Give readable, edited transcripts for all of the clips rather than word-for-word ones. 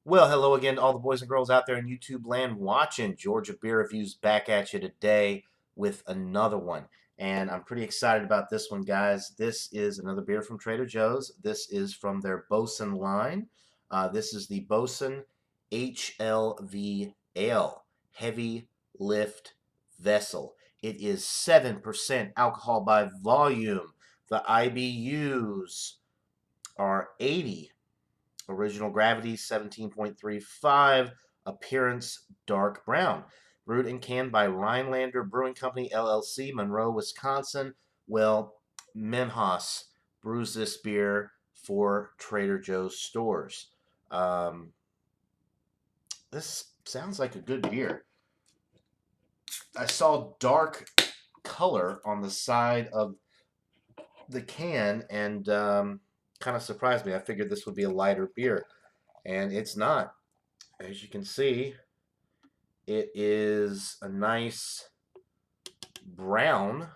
Well, hello again to all the boys and girls out there in YouTube land watching Georgia Beer Reviews back at you today with another one. And I'm pretty excited about this one, guys. This is another beer from Trader Joe's. This is from their Boatswain line. This is the Boatswain H.L.V Ale Heavy Lift Vessel. It is 7% alcohol by volume. The IBUs are 80. Original gravity 17.35. Appearance dark brown. Brewed and canned by Rhinelander Brewing Company LLC, Monroe, Wisconsin. Well, Minhas brews this beer for Trader Joe's stores. Um, this sounds like a good beer. I saw dark color on the side of the can and kind of surprised me. I figured this would be a lighter beer, and it's not. As you can see, it is a nice brown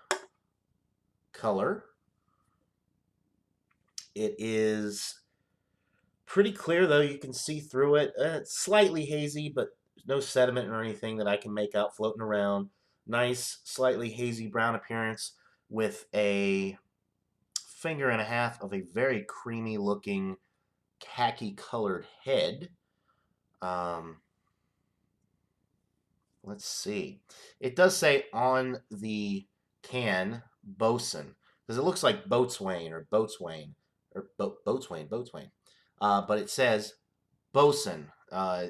color. It is pretty clear, though. You can see through it. It's slightly hazy, but there's no sediment or anything that I can make out floating around. Nice, slightly hazy brown appearance with a finger and a half of a very creamy looking khaki colored head. Um, Let's see. It does say on the can Bosun because it looks like Boatswain. But it says Bosun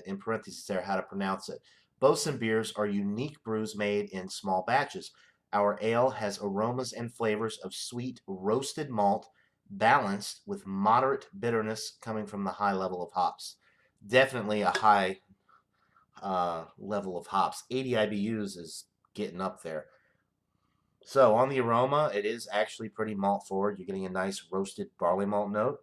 in parentheses there how to pronounce it. Bosun beers are unique brews made in small batches. Our ale has aromas and flavors of sweet roasted malt balanced with moderate bitterness coming from the high level of hops. Definitely a high level of hops. 80 IBUs is getting up there. So on the aroma, it is actually pretty malt forward. You're getting a nice roasted barley malt note.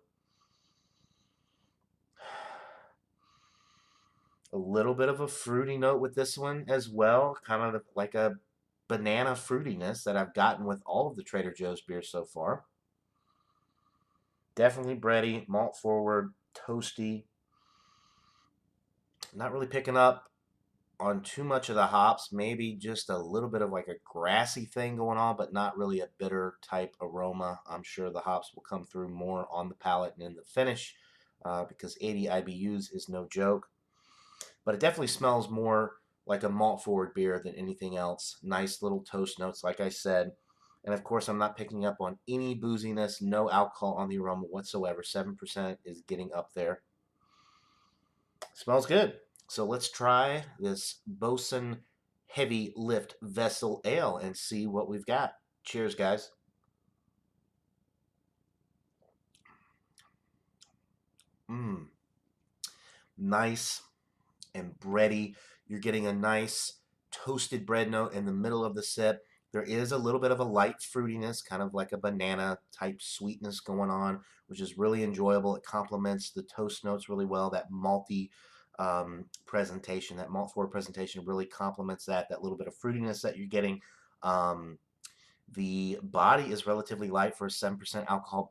A little bit of a fruity note with this one as well, kind of like a banana fruitiness that I've gotten with all of the Trader Joe's beers so far. Definitely bready, malt forward, toasty. Not really picking up on too much of the hops, maybe just a little bit of like a grassy thing going on, but not really a bitter type aroma. I'm sure the hops will come through more on the palate and in the finish because 80 IBUs is no joke. But it definitely smells more like a malt forward beer than anything else. Nice little toast notes, like I said. And of course, I'm not picking up on any booziness, no alcohol on the aroma whatsoever. 7% is getting up there. Smells good. So let's try this Bosun Heavy Lift Vessel Ale and see what we've got. Cheers, guys. Mmm. Nice and bready. You're getting a nice toasted bread note in the middle of the sip. There is a little bit of a light fruitiness, kind of like a banana type sweetness going on, which is really enjoyable. It complements the toast notes really well. That malty presentation, that malt forward presentation really complements that little bit of fruitiness that you're getting. The body is relatively light for a 7% alcohol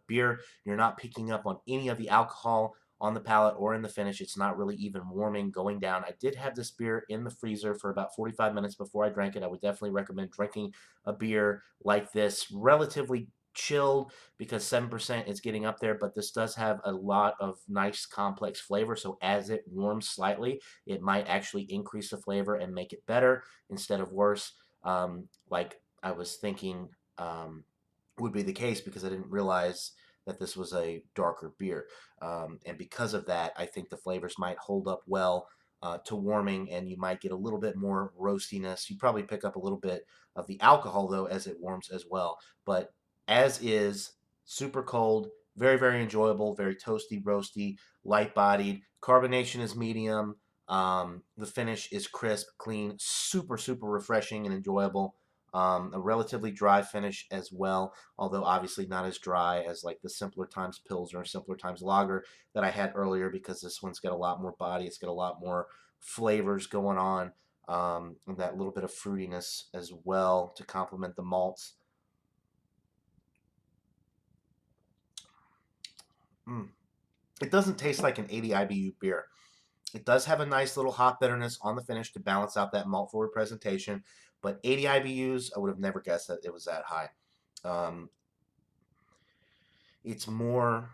beer. You're not picking up on any of the alcohol on the palate or in the finish. It's not really even warming, going down. I did have this beer in the freezer for about 45 minutes before I drank it. I would definitely recommend drinking a beer like this relatively chilled because 7% is getting up there, but this does have a lot of nice complex flavor. So as it warms slightly, it might actually increase the flavor and make it better instead of worse. Like I was thinking would be the case because I didn't realize that this was a darker beer. And because of that, I think the flavors might hold up well to warming and you might get a little bit more roastiness. You probably pick up a little bit of the alcohol though as it warms as well. But as is, super cold, very, very enjoyable, very toasty, roasty, light bodied. Carbonation is medium. The finish is crisp, clean, super, super refreshing and enjoyable. A relatively dry finish as well, although obviously not as dry as like the Simpler Times Pilsner or Simpler Times Lager that I had earlier because this one's got a lot more body. It's got a lot more flavors going on and that little bit of fruitiness as well to complement the malts. Mm. It doesn't taste like an 80 IBU beer. It does have a nice little hop bitterness on the finish to balance out that malt forward presentation, but 80 IBUs, I would have never guessed that it was that high. Um, it's more,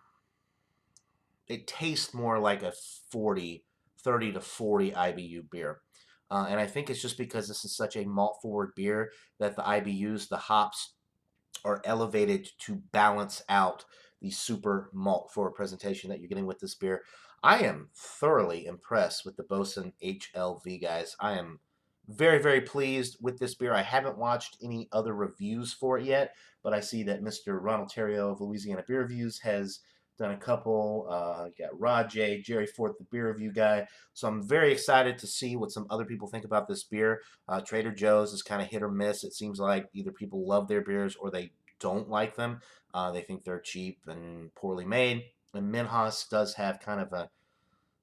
it tastes more like a 40, 30 to 40 IBU beer. And I think it's just because this is such a malt forward beer that the IBUs, the hops, are elevated to balance out the super malt forward presentation that you're getting with this beer. I am thoroughly impressed with the Boatswain H.L.V, guys. I am very, very pleased with this beer. I haven't watched any other reviews for it yet, but I see that Mr. Ronald Terrio of Louisiana Beer Reviews has done a couple. You got Rod J, Jerry Fort, the beer review guy. So I'm very excited to see what some other people think about this beer. Trader Joe's is kind of hit or miss. It seems like either people love their beers or they don't like them. They think they're cheap and poorly made. And Minhas does have kind of a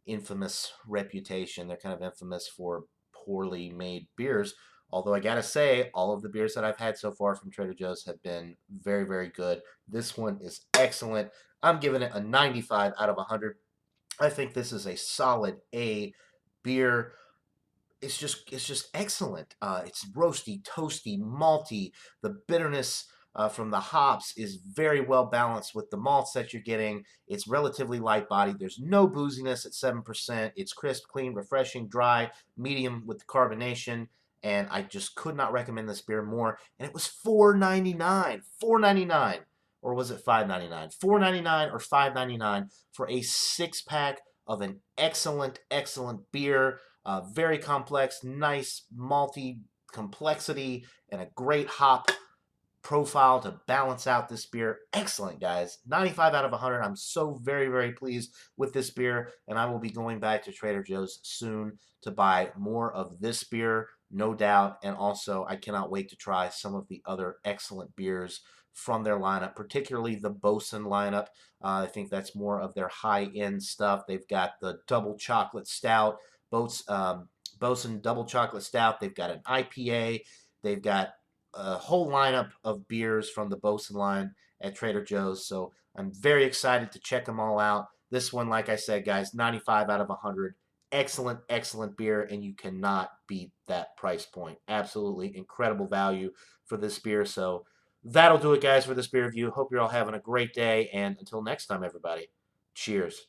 infamous reputation. They're kind of infamous for poorly made beers. Although I gotta say, all of the beers that I've had so far from Trader Joe's have been very, very good. This one is excellent. I'm giving it a 95 out of 100. I think this is a solid A beer. It's just excellent. It's roasty, toasty, malty. The bitterness from the hops is very well balanced with the malts that you're getting. It's relatively light bodied. There's no booziness at 7%. It's crisp, clean, refreshing, dry, medium with the carbonation. And I just could not recommend this beer more. And it was $4.99. $4.99. Or was it $5.99? $4.99 or $5.99 for a 6-pack of an excellent, excellent beer. Very complex, nice malty complexity, and a great hop profile to balance out this beer. Excellent, guys. 95 out of 100. I'm so very, very pleased with this beer, and I will be going back to Trader Joe's soon to buy more of this beer, no doubt. And also, I cannot wait to try some of the other excellent beers from their lineup, particularly the Boatswain lineup. I think that's more of their high-end stuff. They've got the double chocolate stout, Boatswain double chocolate stout. They've got an IPA. They've got a whole lineup of beers from the Boatswain line at Trader Joe's. So I'm very excited to check them all out. This one, like I said, guys, 95 out of 100. Excellent, excellent beer, and you cannot beat that price point. Absolutely incredible value for this beer. So that'll do it, guys, for this beer review. Hope you're all having a great day, and until next time, everybody, cheers.